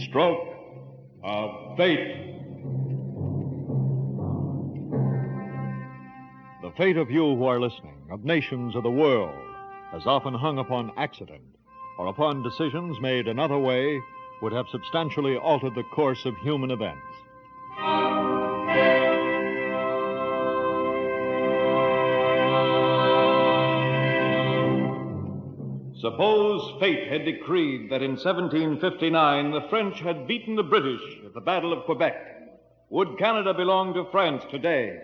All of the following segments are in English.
stroke of fate. The fate of you who are listening, of nations of the world, has often hung upon accident or upon decisions made another way would have substantially altered the course of human events. Suppose fate had decreed that in 1759 the French had beaten the British at the Battle of Quebec. Would Canada belong to France today?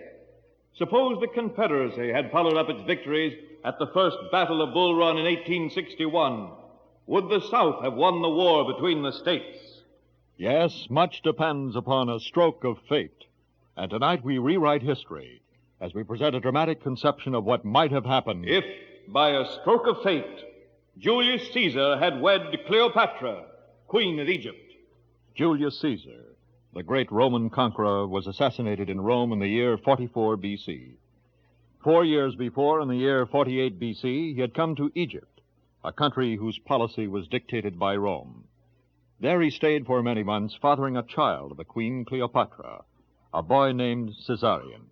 Suppose the Confederacy had followed up its victories at the first Battle of Bull Run in 1861. Would the South have won the war between the states? Yes, much depends upon a stroke of fate. And tonight we rewrite history as we present a dramatic conception of what might have happened if, by a stroke of fate, Julius Caesar had wed Cleopatra, Queen of Egypt. Julius Caesar, the great Roman conqueror, was assassinated in Rome in the year 44 B.C. 4 years before, in the year 48 B.C., he had come to Egypt, a country whose policy was dictated by Rome. There he stayed for many months, fathering a child of the Queen Cleopatra, a boy named Caesarion.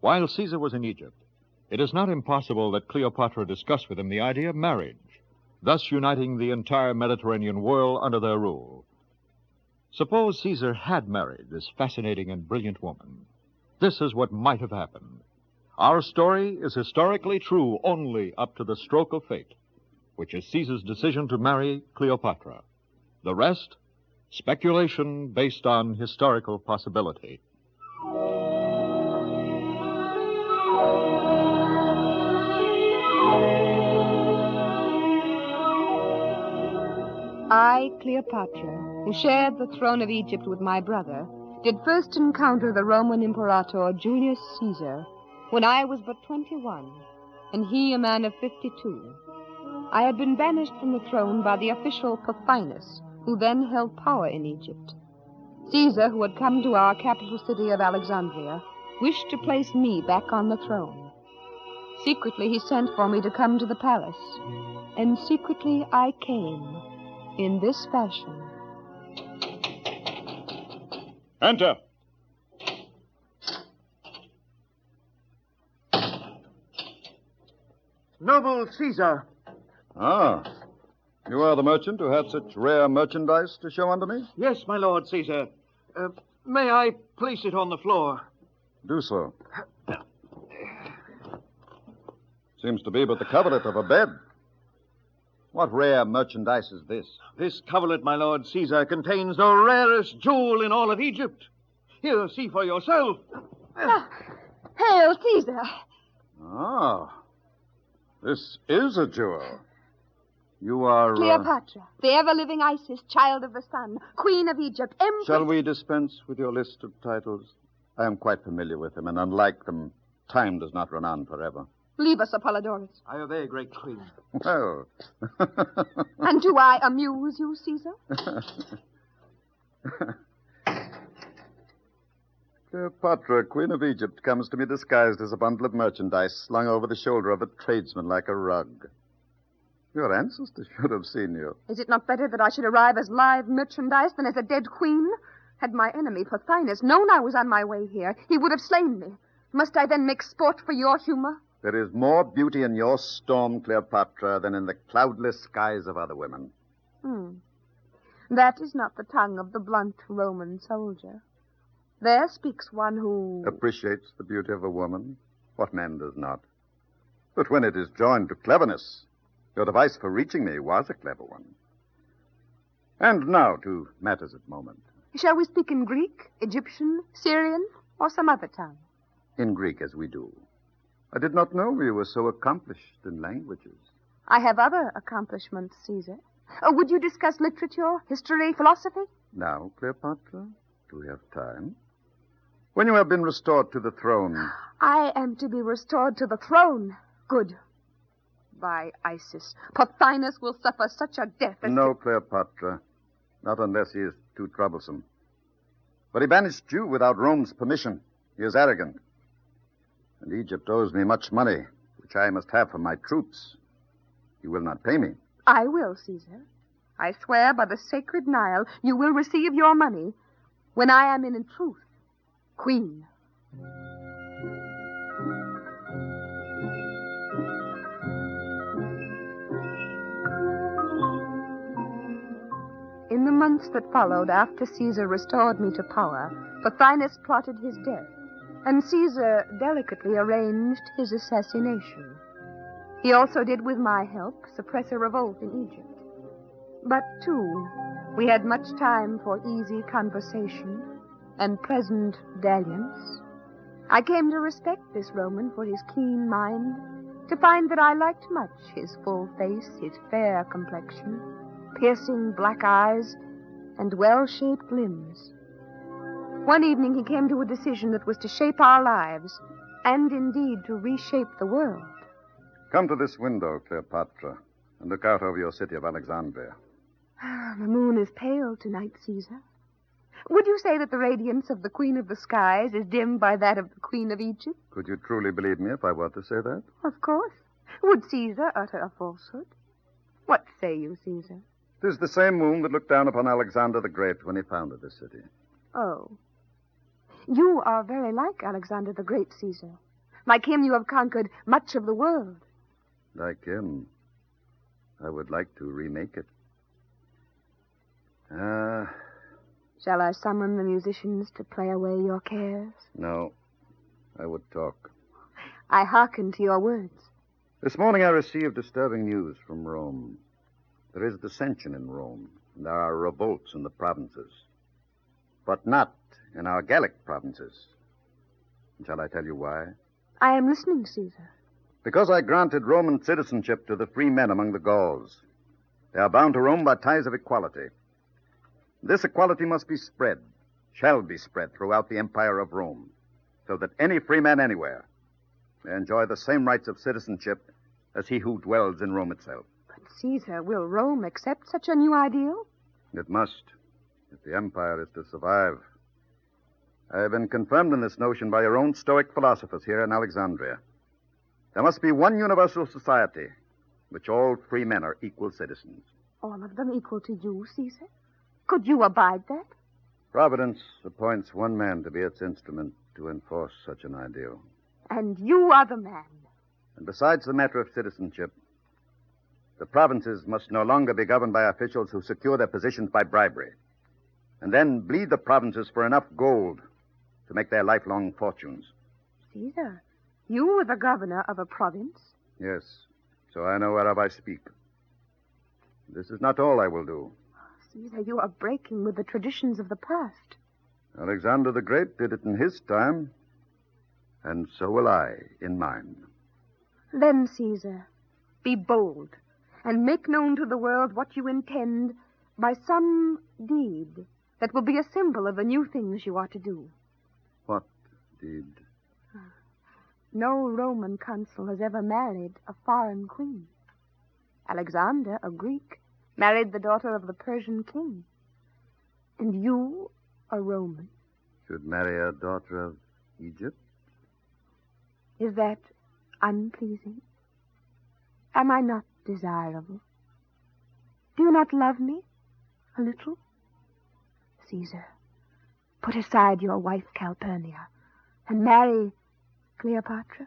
While Caesar was in Egypt, it is not impossible that Cleopatra discussed with him the idea of marriage, thus uniting the entire Mediterranean world under their rule. Suppose Caesar had married this fascinating and brilliant woman. This is what might have happened. Our story is historically true only up to the stroke of fate, which is Caesar's decision to marry Cleopatra. The rest, speculation based on historical possibility. I, Cleopatra, who shared the throne of Egypt with my brother, did first encounter the Roman Imperator Julius Caesar when I was but 21, and he a man of 52. I had been banished from the throne by the official Pothinus, who then held power in Egypt. Caesar, who had come to our capital city of Alexandria, wished to place me back on the throne. Secretly, he sent for me to come to the palace, and secretly I came. In this fashion. Enter. Noble Caesar. Ah, you are the merchant who had such rare merchandise to show unto me? Yes, my lord Caesar. May I place it on the floor? Do so. Seems to be but the coverlet of a bed. What rare merchandise is this? This coverlet, my lord Caesar, contains the rarest jewel in all of Egypt. Here, see for yourself. Hail, Caesar! Ah, this is a jewel. You are... Cleopatra, the ever-living Isis, child of the sun, queen of Egypt, empress... Shall we dispense with your list of titles? I am quite familiar with them, and unlike them, time does not run on forever. Leave us, Apollodorus. I obey, great queen. Well... And do I amuse you, Caesar? Cleopatra, Queen of Egypt, comes to me disguised as a bundle of merchandise slung over the shoulder of a tradesman like a rug. Your ancestors should have seen you. Is it not better that I should arrive as live merchandise than as a dead queen? Had my enemy, Pothinus, known I was on my way here, he would have slain me. Must I then make sport for your humor? There is more beauty in your storm, Cleopatra, than in the cloudless skies of other women. That is not the tongue of the blunt Roman soldier. There speaks one who... Appreciates the beauty of a woman. What man does not? But when it is joined to cleverness, your device for reaching me was a clever one. And now to matters at moment. Shall we speak in Greek, Egyptian, Syrian, or some other tongue? In Greek, as we do. I did not know you were so accomplished in languages. I have other accomplishments, Caesar. Would you discuss literature, history, philosophy? Now, Cleopatra, do we have time? When you have been restored to the throne... I am to be restored to the throne. Good. By Isis, Pothinus will suffer such a death as... No, Cleopatra. Not unless he is too troublesome. But he banished you without Rome's permission. He is arrogant. And Egypt owes me much money, which I must have for my troops. You will not pay me. I will, Caesar. I swear by the sacred Nile, you will receive your money when I am in truth queen. In the months that followed after Caesar restored me to power, Pothinus plotted his death, and Caesar delicately arranged his assassination. He also did, with my help, suppress a revolt in Egypt. But, too, we had much time for easy conversation and pleasant dalliance. I came to respect this Roman for his keen mind, to find that I liked much his full face, his fair complexion, piercing black eyes, and well-shaped limbs. One evening he came to a decision that was to shape our lives, and indeed to reshape the world. Come to this window, Cleopatra, and look out over your city of Alexandria. The moon is pale tonight, Caesar. Would you say that the radiance of the Queen of the Skies is dimmed by that of the Queen of Egypt? Could you truly believe me if I were to say that? Of course. Would Caesar utter a falsehood? What say you, Caesar? 'Tis the same moon that looked down upon Alexander the Great when he founded this city. Oh. You are very like Alexander the Great, Caesar. Like him, you have conquered much of the world. Like him, I would like to remake it. Shall I summon the musicians to play away your cares? No, I would talk. I hearken to your words. This morning I received disturbing news from Rome. There is dissension in Rome, and there are revolts in the provinces. But not in our Gallic provinces. Shall I tell you why? I am listening, Caesar. Because I granted Roman citizenship to the free men among the Gauls. They are bound to Rome by ties of equality. This equality must be spread, shall be spread throughout the empire of Rome, so that any free man anywhere may enjoy the same rights of citizenship as he who dwells in Rome itself. But, Caesar, will Rome accept such a new ideal? It must, if the empire is to survive. I have been confirmed in this notion by your own Stoic philosophers here in Alexandria. There must be one universal society, which all free men are equal citizens. All of them equal to you, Caesar? Could you abide that? Providence appoints one man to be its instrument to enforce such an ideal. And you are the man. And besides the matter of citizenship, the provinces must no longer be governed by officials who secure their positions by bribery, and then bleed the provinces for enough gold to make their lifelong fortunes. Caesar, you were the governor of a province? Yes, so I know whereof I speak. This is not all I will do. Caesar, you are breaking with the traditions of the past. Alexander the Great did it in his time, and so will I in mine. Then, Caesar, be bold and make known to the world what you intend by some deed that will be a symbol of the new things you are to do. What deed? No Roman consul has ever married a foreign queen. Alexander, a Greek, married the daughter of the Persian king. And you, a Roman. Should marry a daughter of Egypt? Is that unpleasing? Am I not desirable? Do you not love me a little? Caesar, put aside your wife Calpurnia and marry Cleopatra.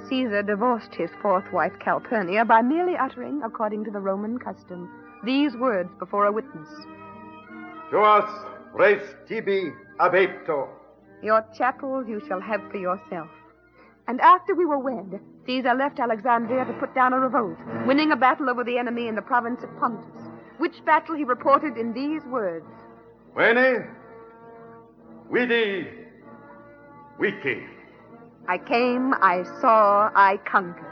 Caesar divorced his fourth wife, Calpurnia, by merely uttering, according to the Roman custom, these words before a witness. Tuas res tibi abepto. Your chattels you shall have for yourself. And after we were wed, Caesar left Alexandria to put down a revolt, winning a battle over the enemy in the province of Pontus, which battle he reported in these words. Veni, vidi, vici. I came, I saw, I conquered.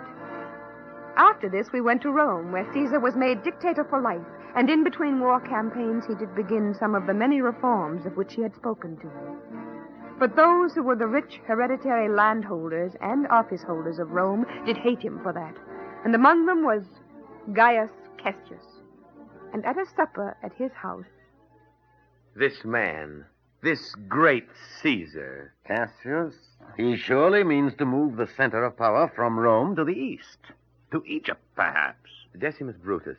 After this, we went to Rome, where Caesar was made dictator for life, and in between war campaigns, he did begin some of the many reforms of which he had spoken to me. But those who were the rich hereditary landholders and office holders of Rome did hate him for that, and among them was Gaius Cassius. And at a supper at his house... This man, This great Caesar. Cassius, he surely means to move the center of power from Rome to the east. To Egypt, perhaps. Decimus Brutus.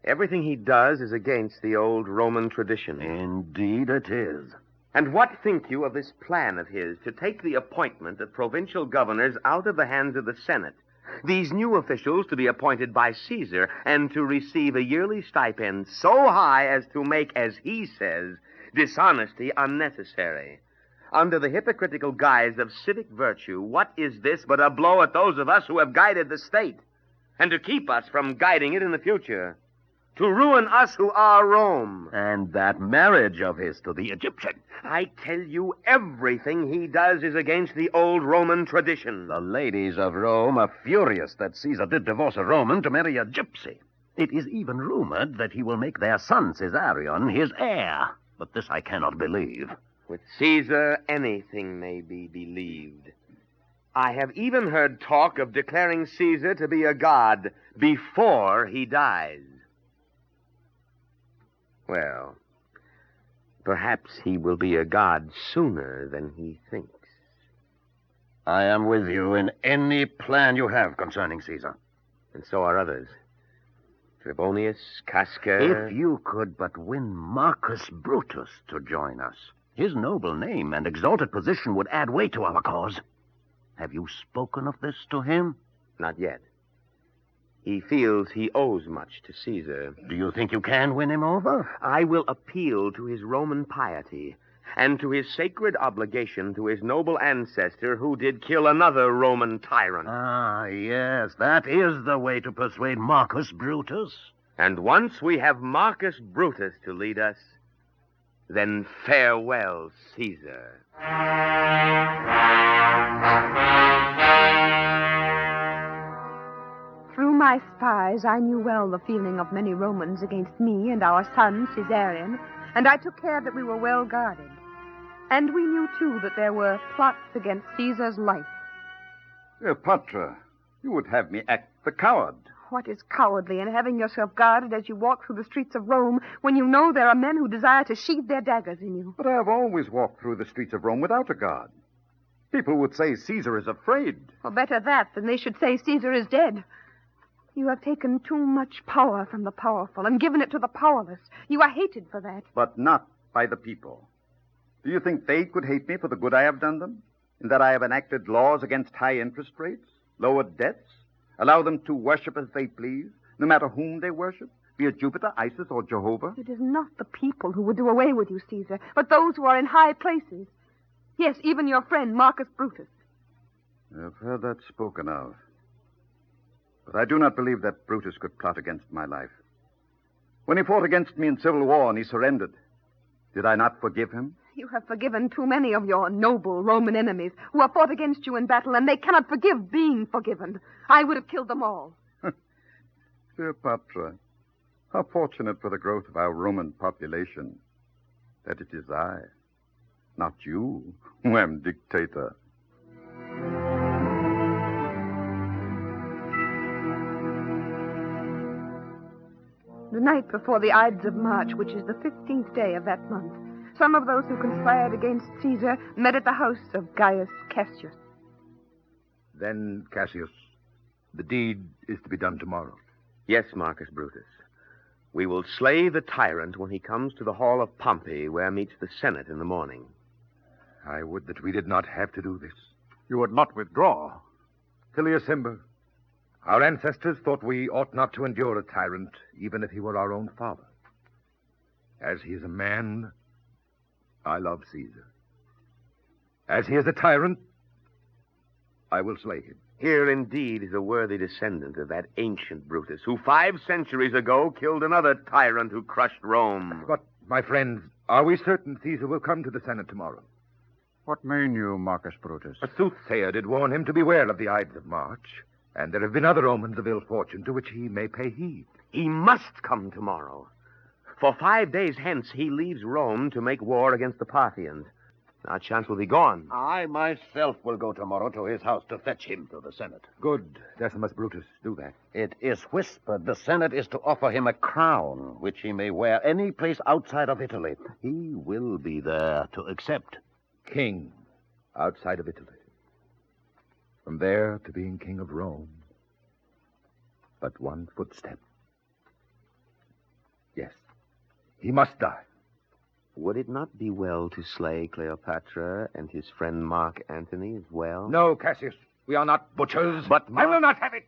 Everything he does is against the old Roman tradition. Indeed it is. And what think you of this plan of his to take the appointment of provincial governors out of the hands of the Senate? These new officials to be appointed by Caesar and to receive a yearly stipend so high as to make, as he says, dishonesty unnecessary. Under the hypocritical guise of civic virtue, what is this but a blow at those of us who have guided the state, and to keep us from guiding it in the future? To ruin us who are Rome. And that marriage of his to the Egyptian. I tell you, everything he does is against the old Roman tradition. The ladies of Rome are furious that Caesar did divorce a Roman to marry a gypsy. It is even rumored that he will make their son, Caesarion, his heir. But this I cannot believe. With Caesar, anything may be believed. I have even heard talk of declaring Caesar to be a god before he dies. Well, perhaps he will be a god sooner than he thinks. I am with you in any plan you have concerning Caesar. And so are others. Trebonius, Casca... If you could but win Marcus Brutus to join us, his noble name and exalted position would add weight to our cause. Have you spoken of this to him? Not yet. He feels he owes much to Caesar. Do you think you can win him over? I will appeal to his Roman piety and to his sacred obligation to his noble ancestor who did kill another Roman tyrant. Ah, yes, that is the way to persuade Marcus Brutus. And once we have Marcus Brutus to lead us, then farewell, Caesar. Through my spies, I knew well the feeling of many Romans against me and our son, Caesarion, and I took care that we were well guarded. And we knew, too, that there were plots against Caesar's life. Cleopatra, you would have me act the coward. What is cowardly in having yourself guarded as you walk through the streets of Rome when you know there are men who desire to sheathe their daggers in you? But I have always walked through the streets of Rome without a guard. People would say Caesar is afraid. Well, better that than they should say Caesar is dead. You have taken too much power from the powerful and given it to the powerless. You are hated for that. But not by the people. Do you think they could hate me for the good I have done them? In that I have enacted laws against high interest rates, lowered debts, allow them to worship as they please, no matter whom they worship, be it Jupiter, Isis, or Jehovah? It is not the people who would do away with you, Caesar, but those who are in high places. Yes, even your friend, Marcus Brutus. I've heard that spoken of. But I do not believe that Brutus could plot against my life. When he fought against me in civil war and he surrendered, did I not forgive him? You have forgiven too many of your noble Roman enemies who have fought against you in battle, and they cannot forgive being forgiven. I would have killed them all. Cleopatra, how fortunate for the growth of our Roman population that it is I, not you, who am dictator. The night before the Ides of March, which is the 15th day of that month, some of those who conspired against Caesar met at the house of Gaius Cassius. Then, Cassius, the deed is to be done tomorrow. Yes, Marcus Brutus. We will slay the tyrant when he comes to the hall of Pompey, where meets the Senate in the morning. I would that we did not have to do this. You would not withdraw. Tilius Cimber, our ancestors thought we ought not to endure a tyrant, even if he were our own father. As he is a man, I love Caesar. As he is a tyrant, I will slay him. Here, indeed, is a worthy descendant of that ancient Brutus, who 5 centuries ago killed another tyrant who crushed Rome. But, my friends, are we certain Caesar will come to the Senate tomorrow? What mean you, Marcus Brutus? A soothsayer did warn him to beware of the Ides of March, and there have been other omens of ill fortune to which he may pay heed. He must come tomorrow. For 5 days hence, he leaves Rome to make war against the Parthians. Our chance will be gone. I myself will go tomorrow to his house to fetch him to the Senate. Good, Decimus Brutus. Do that. It is whispered the Senate is to offer him a crown, which he may wear any place outside of Italy. He will be there to accept. King outside of Italy. From there to being king of Rome. But one footstep. Yes, he must die. Would it not be well to slay Cleopatra and his friend Mark Antony as well? No, Cassius. We are not butchers. But I will not have it.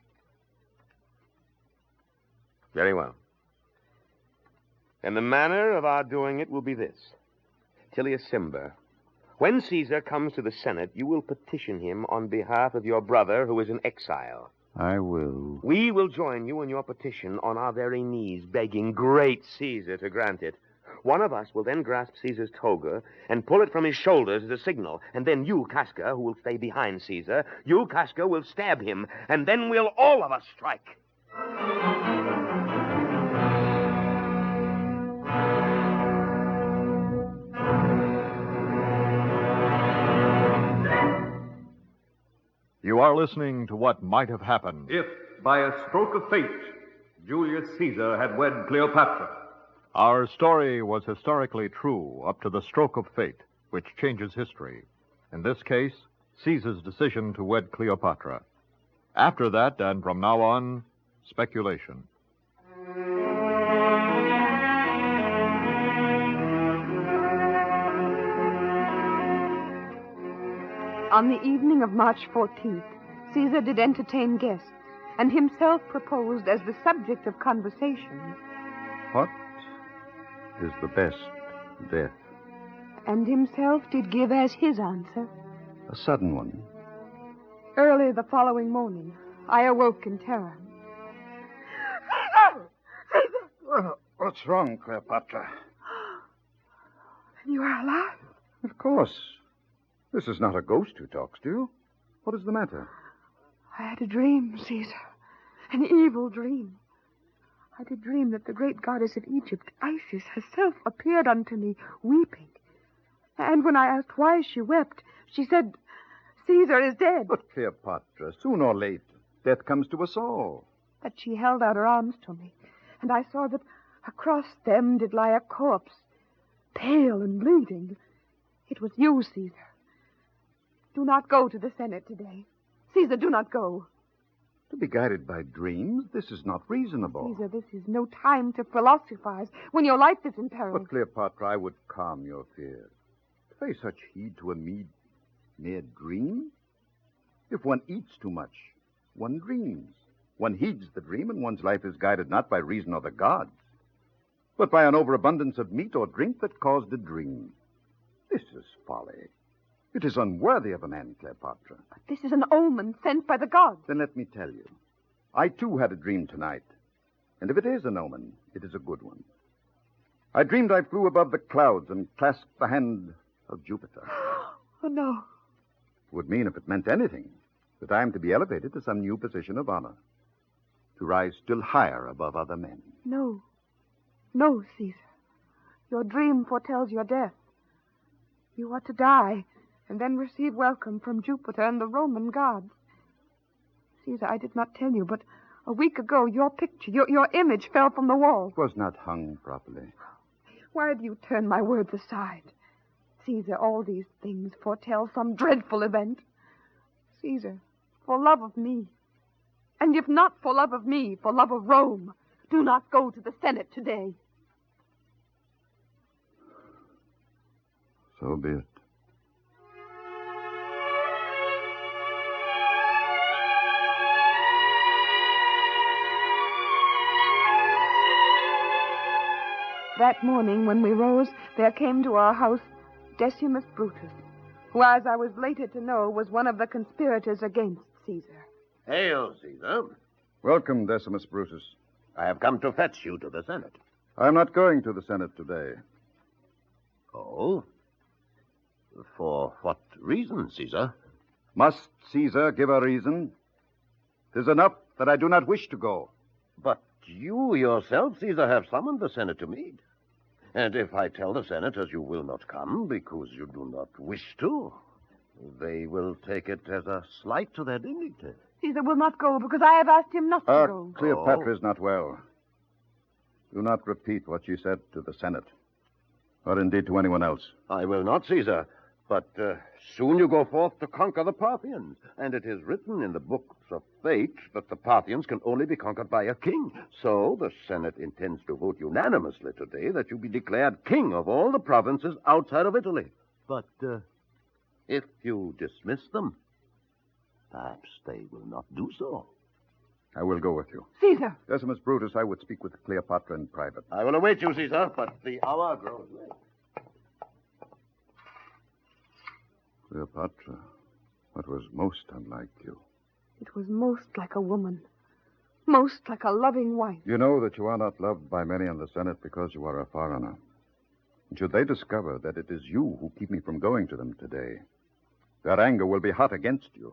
Very well. And the manner of our doing it will be this. Tillius Cimber, when Caesar comes to the Senate, you will petition him on behalf of your brother who is in exile. I will. We will join you in your petition on our very knees, begging great Caesar to grant it. One of us will then grasp Caesar's toga and pull it from his shoulders as a signal. And then you, Casca, who will stay behind Caesar, you, Casca, will stab him. And then we'll all of us strike. You are listening to what might have happened If, by a stroke of fate, Julius Caesar had wed Cleopatra. Our story was historically true up to the stroke of fate, which changes history. In this case, Caesar's decision to wed Cleopatra. After that, and from now on, speculation. On the evening of March 14th, Caesar did entertain guests, and himself proposed as the subject of conversation. What is the best death? And himself did give as his answer. A sudden one. Early the following morning, I awoke in terror. What's wrong, Cleopatra? You are alive? Of course. This is not a ghost who talks to you. What is the matter? I had a dream, Caesar. An evil dream. I did dream that the great goddess of Egypt, Isis, herself appeared unto me, weeping. And when I asked why she wept, she said, Caesar is dead. But Cleopatra, sooner or late, death comes to us all. But she held out her arms to me, and I saw that across them did lie a corpse, pale and bleeding. It was you, Caesar. Do not go to the Senate today. Caesar, do not go. To be guided by dreams, this is not reasonable. Caesar, this is no time to philosophize when your life is in peril. But, Cleopatra, I would calm your fears. To pay such heed to a mere dream? If one eats too much, one dreams. One heeds the dream, and one's life is guided not by reason or the gods, but by an overabundance of meat or drink that caused a dream. This is folly. It is unworthy of a man, Cleopatra. But this is an omen sent by the gods. Then let me tell you. I, too, had a dream tonight. And if it is an omen, it is a good one. I dreamed I flew above the clouds and clasped the hand of Jupiter. Oh, no. It would mean, if it meant anything, that I am to be elevated to some new position of honor, to rise still higher above other men. No. No, Caesar. Your dream foretells your death. You are to die, and then receive welcome from Jupiter and the Roman gods. Caesar, I did not tell you, but a week ago your picture, your image fell from the wall. It was not hung properly. Why do you turn my words aside? Caesar, all these things foretell some dreadful event. Caesar, for love of me, and if not for love of me, for love of Rome, do not go to the Senate today. So be it. That morning, when we rose, there came to our house Decimus Brutus, who, as I was later to know, was one of the conspirators against Caesar. Hail, Caesar. Welcome, Decimus Brutus. I have come to fetch you to the Senate. I am not going to the Senate today. Oh? For what reason, Caesar? Must Caesar give a reason? 'Tis enough that I do not wish to go. But you yourself, Caesar, have summoned the Senate to meet. And if I tell the senators you will not come because you do not wish to, they will take it as a slight to their dignity. Caesar will not go because I have asked him not to go. Cleopatra is not well. Do not repeat what she said to the Senate, or indeed to anyone else. I will not, Caesar. But soon you go forth to conquer the Parthians. And it is written in the books of fate that the Parthians can only be conquered by a king. So the Senate intends to vote unanimously today that you be declared king of all the provinces outside of Italy. But if you dismiss them, perhaps they will not do so. I will go with you. Caesar! Decimus Brutus, I would speak with Cleopatra in private. I will await you, Caesar, but the hour grows late. Cleopatra, what was most unlike you? It was most like a woman. Most like a loving wife. You know that you are not loved by many in the Senate because you are a foreigner. And should they discover that it is you who keep me from going to them today, their anger will be hot against you.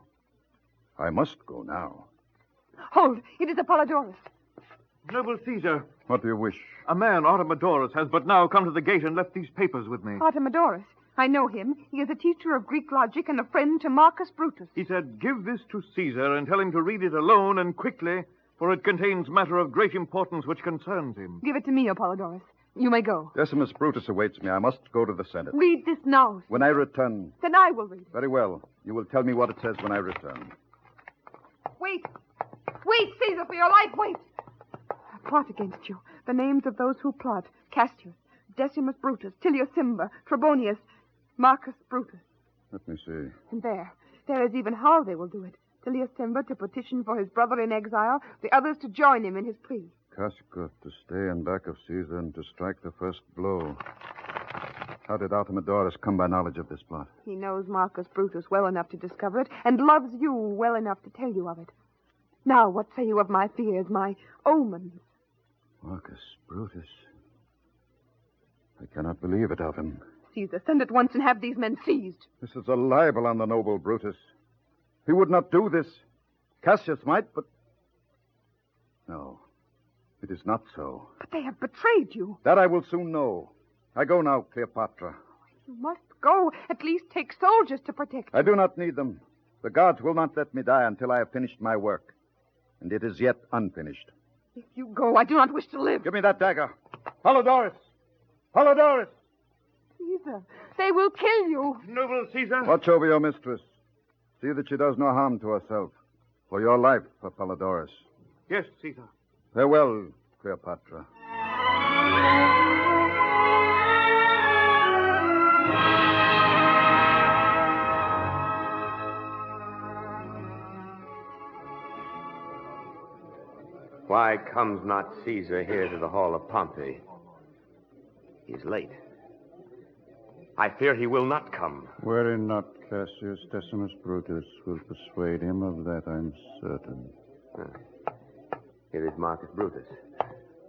I must go now. Hold! It is Apollodorus. Noble Caesar. What do you wish? A man, Artemidorus, has but now come to the gate and left these papers with me. Artemidorus? I know him. He is a teacher of Greek logic and a friend to Marcus Brutus. He said, give this to Caesar and tell him to read it alone and quickly, for it contains matter of great importance which concerns him. Give it to me, Apollodorus. You may go. Decimus Brutus awaits me. I must go to the Senate. Read this now. When I return... Then I will read it. Very well. You will tell me what it says when I return. Wait! Wait, Caesar, for your life, wait! I plot against you. The names of those who plot. Cassius, Decimus Brutus, Tilius Cimber, Trebonius, Marcus Brutus. Let me see. And there is even how they will do it. Tilius Cimber to petition for his brother in exile, the others to join him in his plea. Casca to stay in back of Caesar and to strike the first blow. How did Artemidorus come by knowledge of this plot? He knows Marcus Brutus well enough to discover it, and loves you well enough to tell you of it. Now, what say you of my fears, my omens? Marcus Brutus. I cannot believe it of him. Caesar, send at once and have these men seized. This is a libel on the noble Brutus. He would not do this. Cassius might, but... No, it is not so. But they have betrayed you. That I will soon know. I go now, Cleopatra. You must go. At least take soldiers to protect you. I do not need them. The gods will not let me die until I have finished my work. And it is yet unfinished. If you go, I do not wish to live. Give me that dagger. Apollodorus! Apollodorus! Caesar, they will kill you. Noble Caesar. Watch over your mistress. See that she does no harm to herself. For your life, Apollodorus. Yes, Caesar. Farewell, Cleopatra. Why comes not Caesar here to the hall of Pompey? He's late. I fear he will not come. Were it not Cassius, Decimus Brutus will persuade him of that, I'm certain. Here is Marcus Brutus.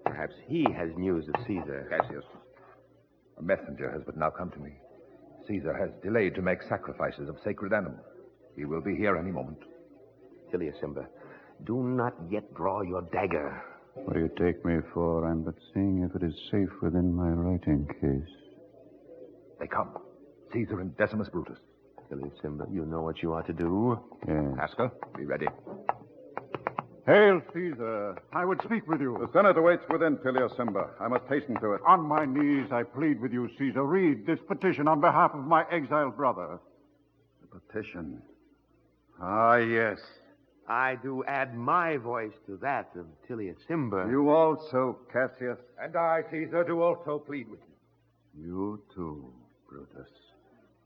Perhaps he has news of Caesar. Cassius, a messenger has but now come to me. Caesar has delayed to make sacrifices of sacred animals. He will be here any moment. Tilius Cimber, do not yet draw your dagger. What do you take me for? I'm but seeing if it is safe within my writing case. They come. Caesar and Decimus Brutus. Tilius Cimber, you know what you are to do. Yes. Casca, be ready. Hail, Caesar. I would speak with you. The Senate awaits within, Tilius Cimber. I must hasten to it. On my knees, I plead with you, Caesar. Read this petition on behalf of my exiled brother. The petition. Ah, yes. I do add my voice to that of Tilius Cimber. You also, Cassius. And I, Caesar, do also plead with you. You too, Brutus.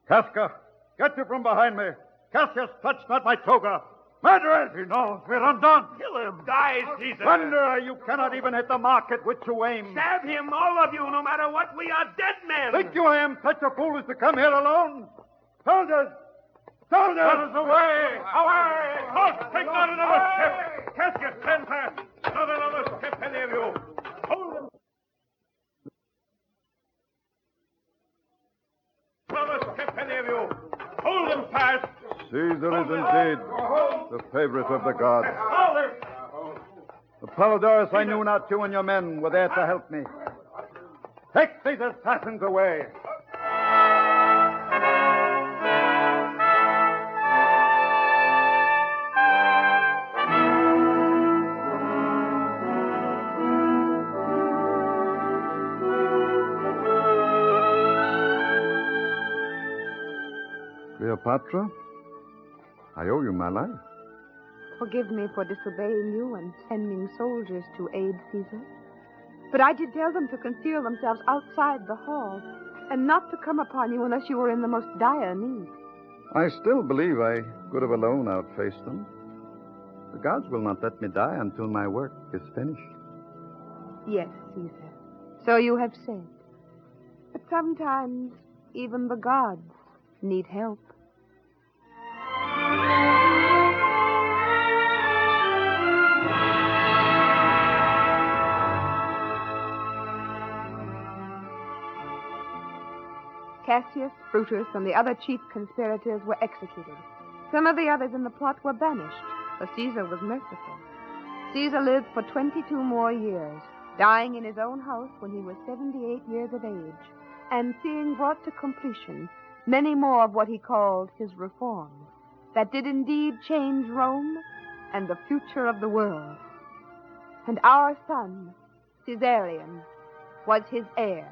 Casca, get you from behind me. Cassius, touch not my toga. Murderers! Enough, we're undone. Kill him. Die, Caesar. Wonder you cannot even hit the mark at which you aim. Stab him, all of you, no matter what. We are dead men. Think you I am such a fool as to come here alone? Soldiers! Soldiers! Let us away! Away! Halt! Take not another step! Cassius, stand fast! Not another step, any of you! Hold them! Another step, any of you! Hold them fast! Caesar is indeed the favorite of the gods. Hold them! Apollodorus, I knew not you and your men were there to help me. Take these assassins away. Cleopatra, I owe you my life. Forgive me for disobeying you and sending soldiers to aid Caesar. But I did tell them to conceal themselves outside the hall and not to come upon you unless you were in the most dire need. I still believe I could have alone outfaced them. The gods will not let me die until my work is finished. Yes, Caesar. So you have said. But sometimes even the gods need help. Cassius, Brutus, and the other chief conspirators were executed. Some of the others in the plot were banished, for Caesar was merciful. Caesar lived for 22 more years, dying in his own house when he was 78 years of age, and seeing brought to completion many more of what he called his reforms, that did indeed change Rome and the future of the world. And our son, Caesarion, was his heir.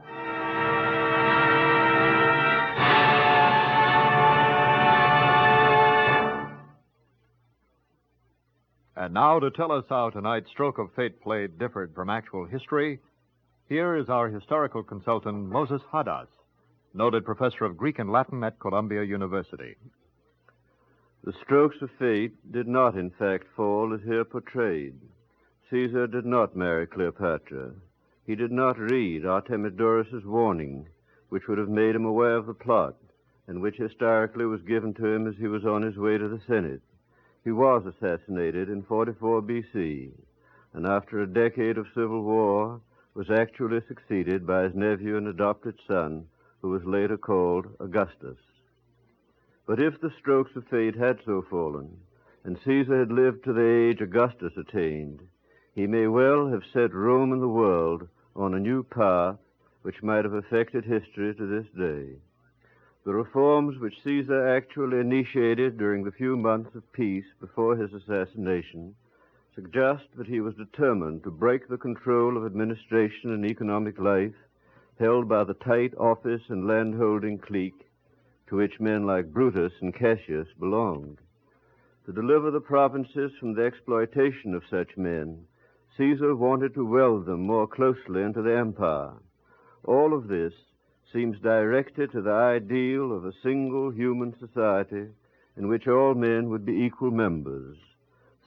And now, to tell us how tonight's stroke of fate play differed from actual history, here is our historical consultant, Moses Hadas, noted professor of Greek and Latin at Columbia University. The strokes of fate did not, in fact, fall as here portrayed. Caesar did not marry Cleopatra. He did not read Artemidorus's warning, which would have made him aware of the plot, and which historically was given to him as he was on his way to the Senate. He was assassinated in 44 B.C., and after a decade of civil war, was actually succeeded by his nephew and adopted son, who was later called Augustus. But if the strokes of fate had so fallen, and Caesar had lived to the age Augustus attained, he may well have set Rome and the world on a new path which might have affected history to this day. The reforms which Caesar actually initiated during the few months of peace before his assassination suggest that he was determined to break the control of administration and economic life held by the tight office and landholding clique to which men like Brutus and Cassius belonged. To deliver the provinces from the exploitation of such men, Caesar wanted to weld them more closely into the empire. All of this seems directed to the ideal of a single human society in which all men would be equal members.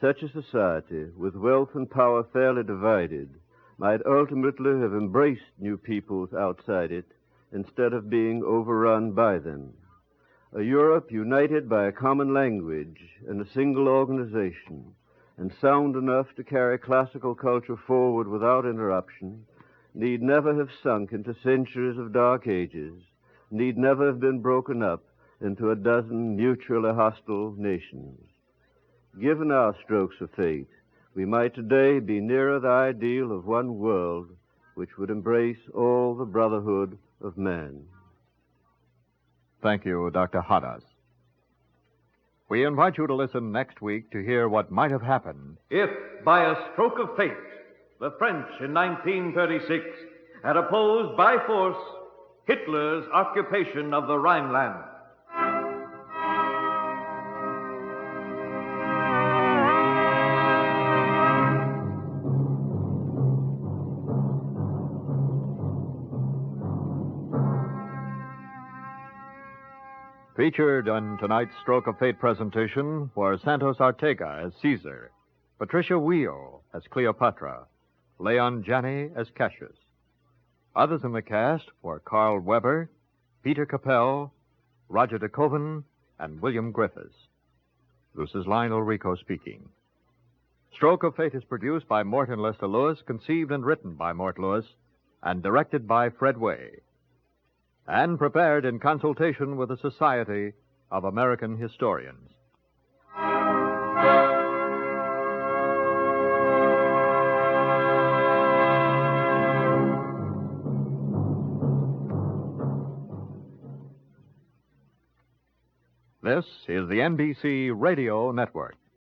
Such a society, with wealth and power fairly divided, might ultimately have embraced new peoples outside it instead of being overrun by them. A Europe united by a common language and a single organization, and sound enough to carry classical culture forward without interruption, need never have sunk into centuries of dark ages, need never have been broken up into a dozen mutually hostile nations. Given our strokes of fate, we might today be nearer the ideal of one world which would embrace all the brotherhood of man. Thank you, Dr. Hadas. We invite you to listen next week to hear what might have happened if, by a stroke of fate, the French in 1936 had opposed by force Hitler's occupation of the Rhineland. Featured on tonight's Stroke of Fate presentation were Santos Ortega as Caesar, Patricia Weil as Cleopatra, Leon Janney as Cassius. Others in the cast were Karl Weber, Peter Capell, Roger DeKoven, and William Griffis. This is Lionel Ricou speaking. Stroke of Fate is produced by Mort and Lester Lewis, conceived and written by Mort Lewis, and directed by Fred Weihe, and prepared in consultation with the Society of American Historians. This is the NBC Radio Network.